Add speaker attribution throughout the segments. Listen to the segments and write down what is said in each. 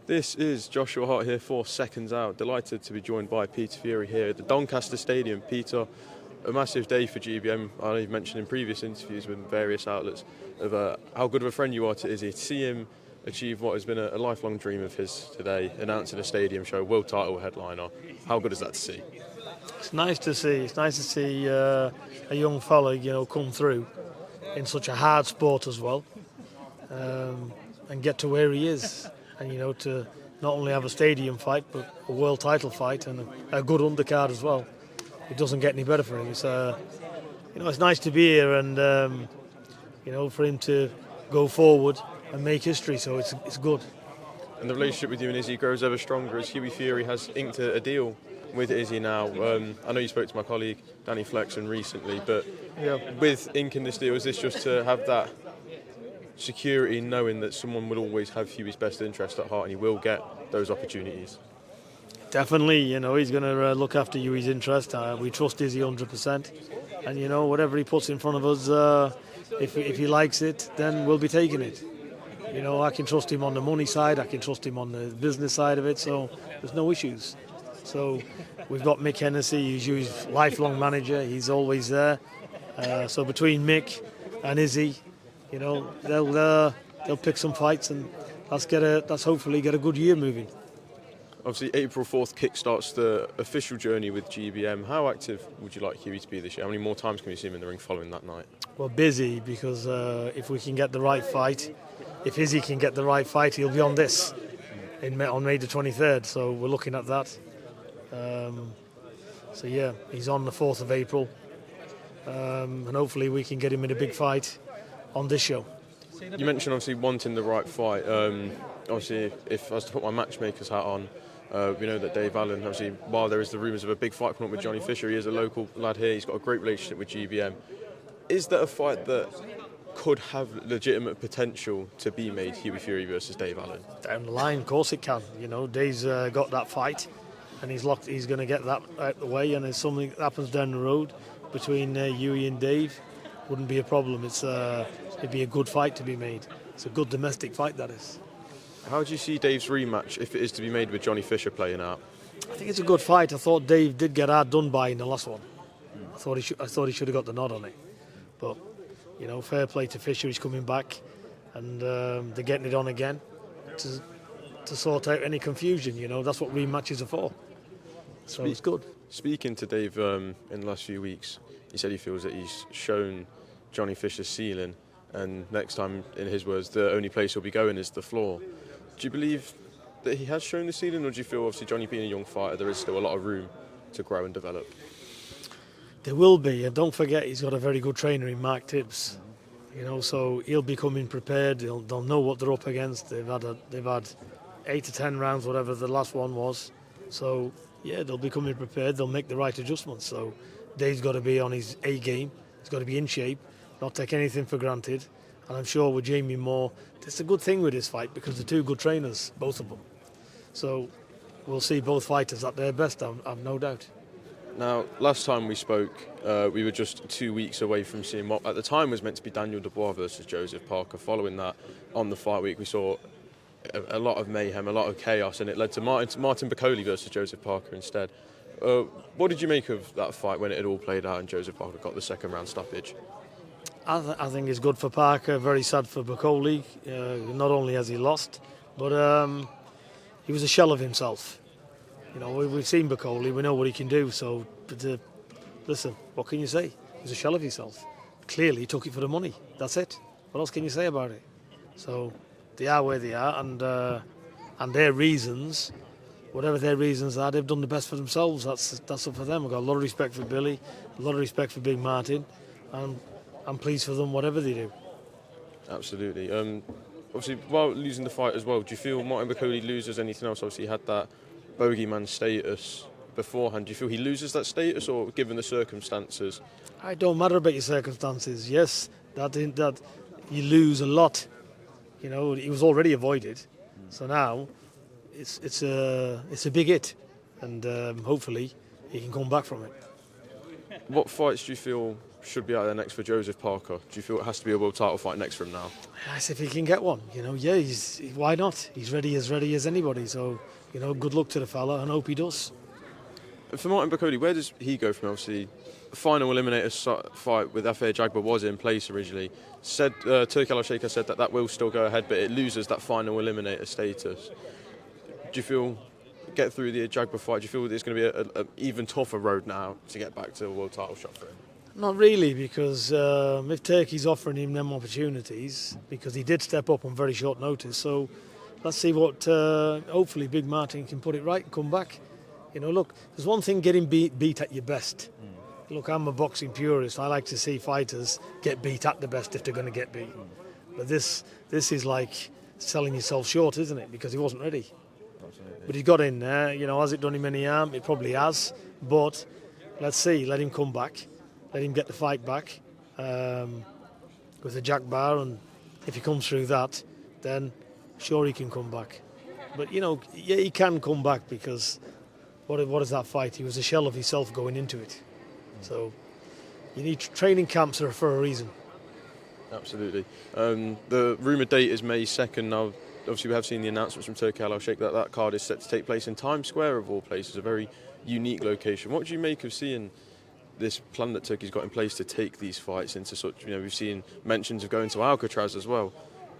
Speaker 1: This is Joshua Hart here for Seconds Out. Delighted to be joined by Peter Fury here at the Doncaster Stadium. Peter, a massive day for GBM. I know you've mentioned in previous interviews with various outlets of how good of a friend you are to Izzy. To see him achieve what has been a lifelong dream of his today, announcing a stadium show, world title headliner. How good is that to see?
Speaker 2: It's nice to see. It's nice to see a young fella, come through in such a hard sport as well, and get to where he is. And to not only have a stadium fight, but a world title fight and a good undercard as well. It doesn't get any better for him. It's it's nice to be here and for him to go forward and make history. So it's good.
Speaker 1: And the relationship with you and Izzy grows ever stronger as Hughie Fury has inked a deal with Izzy now. I know you spoke to my colleague Danny Flexen recently, but with inking this deal, is this just to have that security, knowing that someone will always have Hughie's best interest at heart and he will get those opportunities?
Speaker 2: Definitely, he's going to look after Hughie's interest. We trust Izzy 100%, and whatever he puts in front of us, if he likes it, then we'll be taking it. I can trust him on the money side, I can trust him on the business side of it, so there's no issues. So we've got Mick Hennessy, who's Hughie's lifelong manager. He's always there. So between Mick and Izzy, they'll pick some fights, and let's hopefully get a good year moving.
Speaker 1: Obviously, April 4th kickstarts the official journey with GBM. How active would you like Hughie to be this year? How many more times can we see him in the ring following that night?
Speaker 2: Well, busy, because if we can get the right fight, if Izzy can get the right fight, he'll be on this on May the 23rd. So we're looking at that. He's on the 4th of April, and hopefully we can get him in a big fight on this show.
Speaker 1: You mentioned obviously wanting the right fight. Obviously, if I was to put my matchmaker's hat on, we know that Dave Allen, obviously, while there is the rumours of a big fight coming up with Johnny Fisher, he is a local lad here. He's got a great relationship with GBM. Is that a fight that could have legitimate potential to be made, Hughie Fury versus Dave Allen?
Speaker 2: Down the line, of course it can. Dave's got that fight, and he's going to get that out the way. And if something that happens down the road between Hughie and Dave, wouldn't be a problem. It'd be a good fight to be made. It's a good domestic fight, that is.
Speaker 1: How do you see Dave's rematch, if it is to be made, with Johnny Fisher playing out?
Speaker 2: I think it's a good fight. I thought Dave did get hard done by in the last one. I thought he should have got the nod on it. But fair play to Fisher. He's coming back, and they're getting it on again to sort out any confusion. That's what rematches are for. So it's good.
Speaker 1: Speaking to Dave in the last few weeks, he said he feels that he's shown Johnny Fisher's ceiling, and next time, in his words, the only place he'll be going is the floor. Do you believe that he has shown the ceiling, or do you feel, obviously, Johnny being a young fighter, there is still a lot of room to grow and develop?
Speaker 2: There will be, and don't forget he's got a very good trainer in Mark Tibbs. So he'll be coming prepared. They'll know what they're up against. They've had 8 to 10 rounds, whatever the last one was. So they'll be coming prepared. They'll make the right adjustments. So Dave's got to be on his A game. He's got to be in shape, not take anything for granted. And I'm sure with Jamie Moore, it's a good thing with this fight because they're two good trainers, both of them. So we'll see both fighters at their best, I've no doubt.
Speaker 1: Now, last time we spoke, we were just 2 weeks away from seeing what at the time was meant to be Daniel Dubois versus Joseph Parker. Following that, on the fight week, we saw a lot of mayhem, a lot of chaos, and it led to Martin Bakole versus Joseph Parker instead. What did you make of that fight when it had all played out and Joseph Parker got the second round stoppage?
Speaker 2: I think it's good for Parker, very sad for Bakole. Not only has he lost, but he was a shell of himself. We've seen Bakole, we know what he can do, so listen, what can you say? He's a shell of himself. Clearly he took it for the money, that's it. What else can you say about it? So they are where they are, and their reasons, whatever their reasons are, they've done the best for themselves. That's up for them. I've got a lot of respect for Billy, a lot of respect for Big Martin, and I'm pleased for them, whatever they do.
Speaker 1: Absolutely. Obviously, while losing the fight as well, do you feel Martin Bakole loses anything else? Obviously, he had that bogeyman status beforehand. Do you feel he loses that status, or given the circumstances?
Speaker 2: It don't matter about your circumstances. Yes, that you lose a lot. He was already avoided, so now it's a big hit, and hopefully he can come back from it.
Speaker 1: What fights do you feel should be out there next for Joseph Parker? Do you feel it has to be a world title fight next for him now?
Speaker 2: Yes, if he can get one, yeah, why not? He's ready as anybody. So, good luck to the fella, and hope he does.
Speaker 1: For Martin Bakole, where does he go from? Obviously, the final eliminator fight with Afe Jagba was in place originally. Turki Al-Sheikha said that will still go ahead, but it loses that final eliminator status. Do you feel, get through the Jagba fight, do you feel that it's going to be an even tougher road now to get back to a world title shot for him?
Speaker 2: Not really, because if Turkey's offering him them opportunities, because he did step up on very short notice, so let's see what, hopefully Big Martin can put it right and come back. Look, there's one thing getting beat at your best. Look, I'm a boxing purist. I like to see fighters get beat at the best if they're going to get beat. But this is like selling yourself short, isn't it? Because he wasn't ready. Absolutely. But he got in there. Has it done him any harm? It probably has. But let's see. Let him come back. Let him get the fight back with the jack bar. And if he comes through that, then sure he can come back. But, yeah, he can come back because what is that fight? He was a shell of himself going into it. So you need training camps are for a reason. Absolutely.
Speaker 1: The rumoured date is May 2nd. Now, obviously, we have seen the announcements from Turki Al-Sheikh that card is set to take place in Times Square, of all places, a very unique location. What do you make of seeing this plan that Turkey's got in place to take these fights into such, we've seen mentions of going to Alcatraz as well.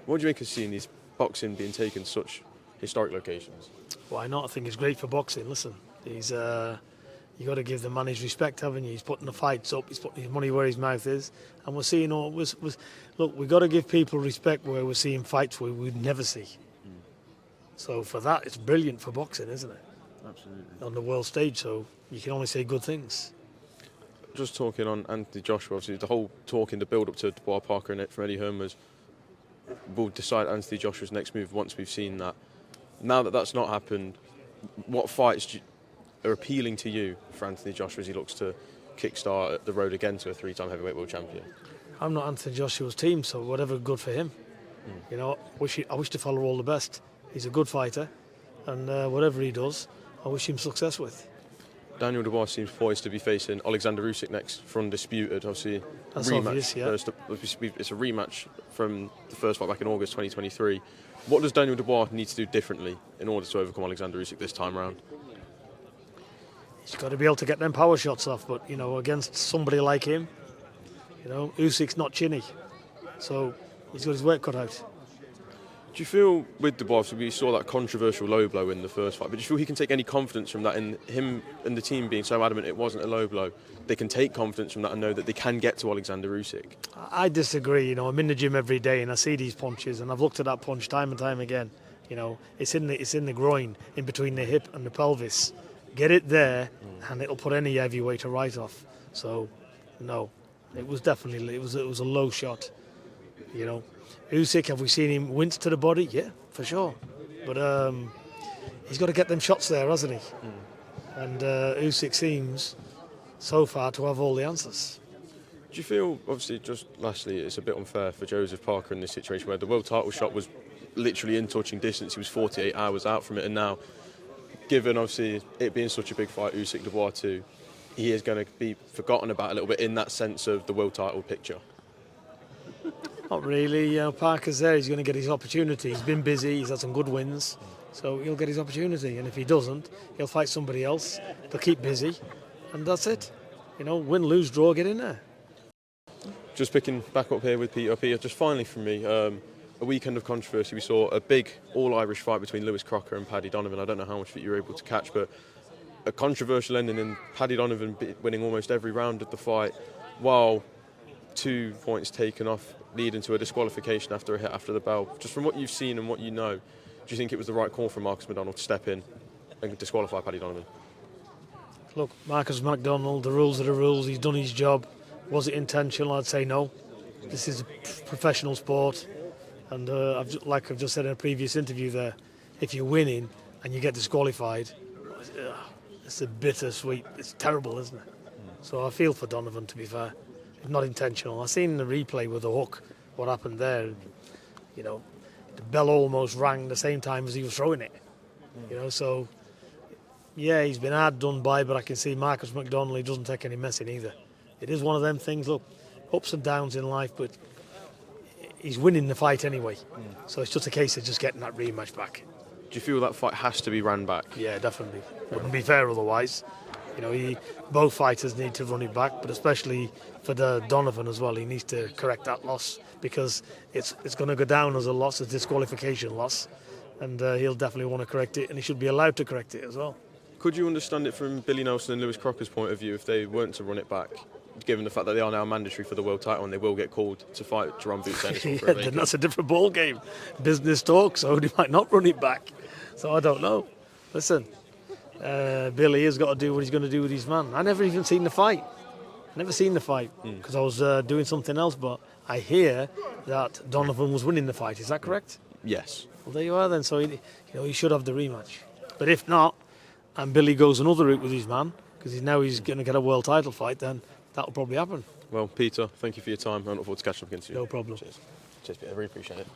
Speaker 1: What do you make of seeing these boxing being taken to such historic locations?
Speaker 2: Why not? I think it's great for boxing. Listen, you got to give the man his respect, haven't you? He's putting the fights up. He's putting his money where his mouth is, and we're seeing look, we got to give people respect where we're seeing fights where we'd never see. So for that, it's brilliant for boxing, isn't it?
Speaker 1: Absolutely.
Speaker 2: On the world stage, so you can only say good things.
Speaker 1: Just talking on Anthony Joshua, obviously the whole talk in the build-up to Dubois Parker and it from Eddie Hearn was, we'll decide Anthony Joshua's next move once we've seen that. Now that that's not happened, what fights are appealing to you for Anthony Joshua as he looks to kickstart the road again to a three-time heavyweight world champion?
Speaker 2: I'm not Anthony Joshua's team, so whatever good for him. I wish the fella all the best. He's a good fighter, and whatever he does, I wish him success with.
Speaker 1: Daniel Dubois seems poised to be facing Oleksandr Usyk next for Undisputed. Obviously,
Speaker 2: that's obvious, yeah.
Speaker 1: It's a rematch from the first fight back in August 2023. What does Daniel Dubois need to do differently in order to overcome Oleksandr Usyk this time round?
Speaker 2: He's got to be able to get them power shots off, but against somebody like him, Usyk's not chinny, so he's got his work cut out.
Speaker 1: Do you feel with Dubois, we saw that controversial low blow in the first fight, but do you feel he can take any confidence from that, in him and the team being so adamant it wasn't a low blow? They can take confidence from that and know that they can get to Oleksandr Usyk?
Speaker 2: I disagree. I'm in the gym every day and I see these punches, and I've looked at that punch time and time again. It's in the groin, in between the hip and the pelvis. Get it there, and it'll put any heavyweight right off. So, no, it was definitely it was a low shot. Usyk, have we seen him wince to the body? Yeah, for sure. But he's got to get them shots there, hasn't he? And Usyk seems, so far, to have all the answers.
Speaker 1: Do you feel, obviously, just lastly, it's a bit unfair for Joseph Parker in this situation where the world title shot was literally in touching distance. He was 48 hours out from it, and now, given, obviously, it being such a big fight, Usyk Dubois too, he is going to be forgotten about a little bit in that sense of the world title picture.
Speaker 2: Not really. Parker's there. He's going to get his opportunity. He's been busy. He's had some good wins. So he'll get his opportunity. And if he doesn't, he'll fight somebody else. They'll keep busy. And that's it. Win, lose, draw, get in there.
Speaker 1: Just picking back up here with Peter. Peter, just finally from me, a weekend of controversy. We saw a big all-Irish fight between Lewis Crocker and Paddy Donovan. I don't know how much of it you were able to catch, but a controversial ending in Paddy Donovan winning almost every round of the fight, while 2 points taken off, leading to a disqualification after a hit after the bell. Just from what you've seen and what you know, do you think it was the right call for Marcus McDonald to step in and disqualify Paddy Donovan?
Speaker 2: Look, Marcus McDonald, the rules are the rules. He's done his job. Was it intentional? I'd say no. This is a professional sport. And like I've just said in a previous interview there, if you're winning and you get disqualified, it's a bittersweet. It's terrible, isn't it? So I feel for Donovan, to be fair. It's not intentional. I seen the replay with the hook, what happened there. The bell almost rang the same time as he was throwing it. So yeah, he's been hard done by, but I can see Marcus McDonald, he doesn't take any messing either. it is one of them things. Look, ups and downs in life, but he's winning the fight anyway. So it's just a case of just getting that rematch back.
Speaker 1: Do you feel that fight has to be ran back?
Speaker 2: Yeah, definitely. Wouldn't be fair otherwise. You know, both fighters need to run it back, but especially for the Donovan as well, he needs to correct that loss because it's going to go down as a loss, a disqualification loss, and he'll definitely want to correct it, and he should be allowed to correct it as well.
Speaker 1: Could you understand it from Billy Nelson and Lewis Crocker's point of view if they weren't to run it back, given the fact that they are now mandatory for the world title and they will get called to fight Jerome Boots Anderson?
Speaker 2: Yeah, then that's a different ball game. Business talk, so he might not run it back. So I don't know. Listen, Billy has got to do what he's going to do with his man. I never even seen the fight. Because I was doing something else, but I hear that Donovan was winning the fight. Is that correct?
Speaker 1: Yes.
Speaker 2: Well, there you are then. So he should have the rematch. But if not, and Billy goes another route with his man, because he's going to get a world title fight, then that'll probably happen.
Speaker 1: Well, Peter, thank you for your time. I look forward to catching up against you.
Speaker 2: No problem.
Speaker 1: Cheers, Peter. I really appreciate it.